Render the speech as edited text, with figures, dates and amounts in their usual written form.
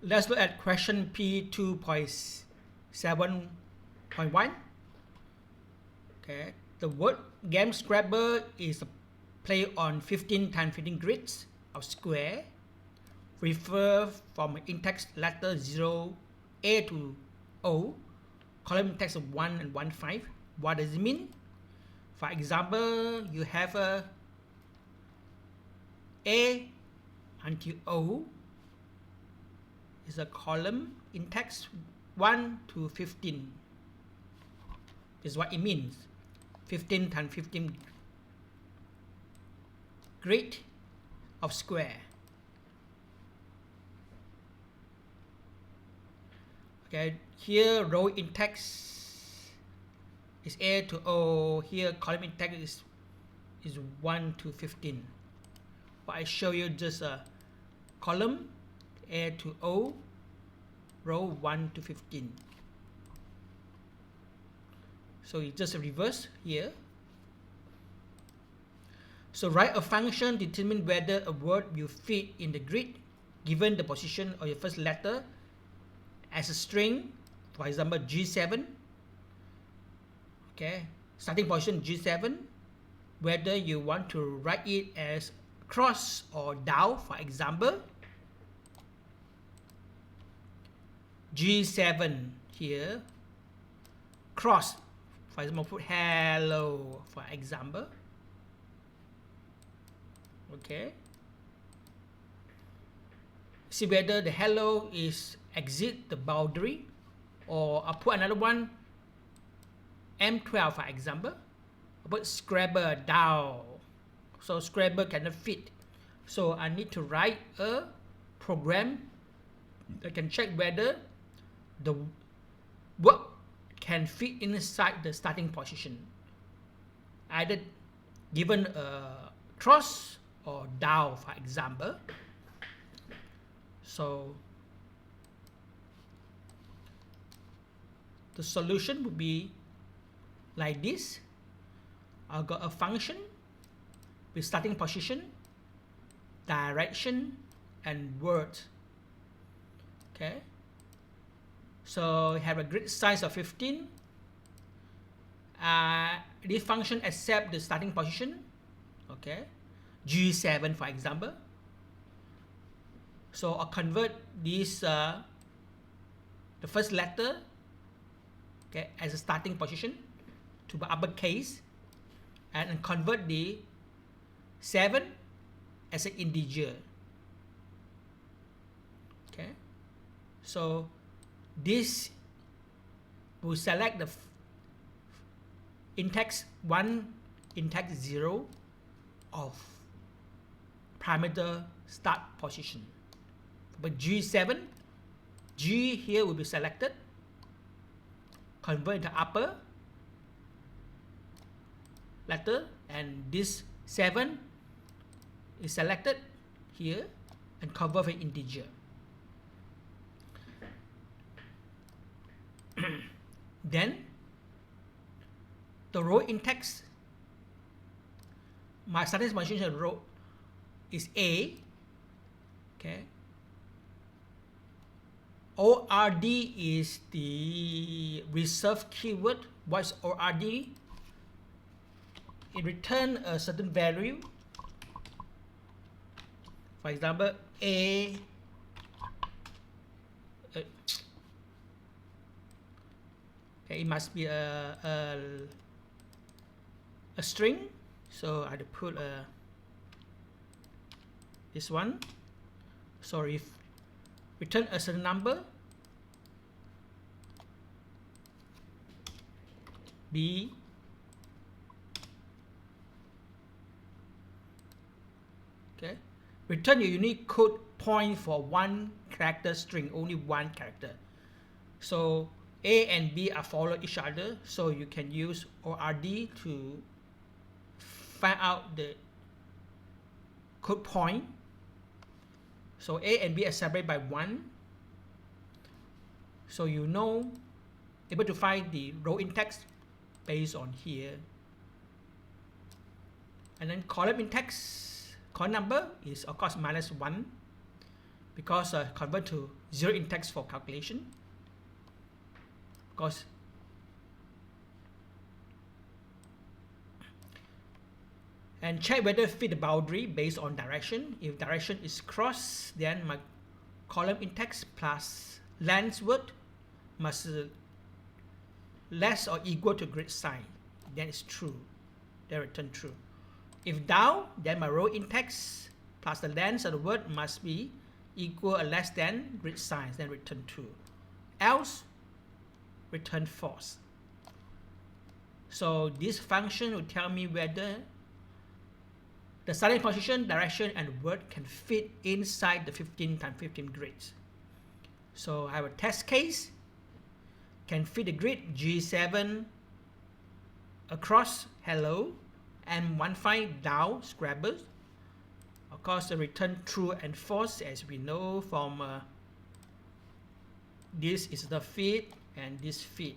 Let's look at question P2.7.1. Okay, the word game Scrabble is a play on 15 times 15 grids of square. Refer from in-text letter 0 A to O, column in text of 1 and 1 5. What does it mean? For example, you have A until O is a column in text 1 to 15. This is what it means. 15 times 15 grid of square. Okay, here row in text is A to O. Here column in text is 1 to 15. But I show you just a column A to O, row 1 to 15. So it's just a reverse here. So write a function determine whether a word will fit in the grid given the position of your first letter as a string, for example G7. Okay, starting position G7, whether you want to write it as cross or down, for example G7 here, cross, for example put hello, for example. Okay, see whether the hello is exit the boundary, or I'll put another one M12 for example. I'll put Scrabble down, so Scrabble cannot fit, so I need to write a program that can check whether the word can fit inside the starting position, either given a cross or down, for example. So the solution would be like this. I've got a function with starting position, direction, and word. Okay, so have a grid size of 15. This function accepts the starting position. Okay, G7 for example. So I'll convert this the first letter, okay, as a starting position to the uppercase, and convert the 7 as an integer. Okay, so this will select the in text 1, in text 0 of parameter start position. But G7, G here will be selected, convert into upper letter, and this 7 is selected here and convert an integer. Then the row in text, my starting position row is A. Okay, ORD is the reserved keyword. What's ORD? It returns a certain value. For example, A. Okay, it must be a string. So I have to put this one. So if return a certain number, B, okay, return your unique code point for one character string, only one character. So A and B are follow each other, so you can use ORD to find out the code point. So A and B are separated by 1. So you know, able to find the row in text based on here. And then column in text, column number is of course -1. because convert to 0 index for calculation. Because and check whether fit the boundary based on direction. If direction is cross, then my column index plus length word must less or equal to grid sign. Then it's true. Then return true. If down, then my row index plus the length of the word must be equal or less than grid sign. Then return true. Else, return false. So this function will tell me whether the starting position, direction, and word can fit inside the 15 times 15 grids. So I have a test case. Can fit the grid G7 across hello and 15 down Scrabble. Of course, the return true and false, as we know from this is the fit and this fit.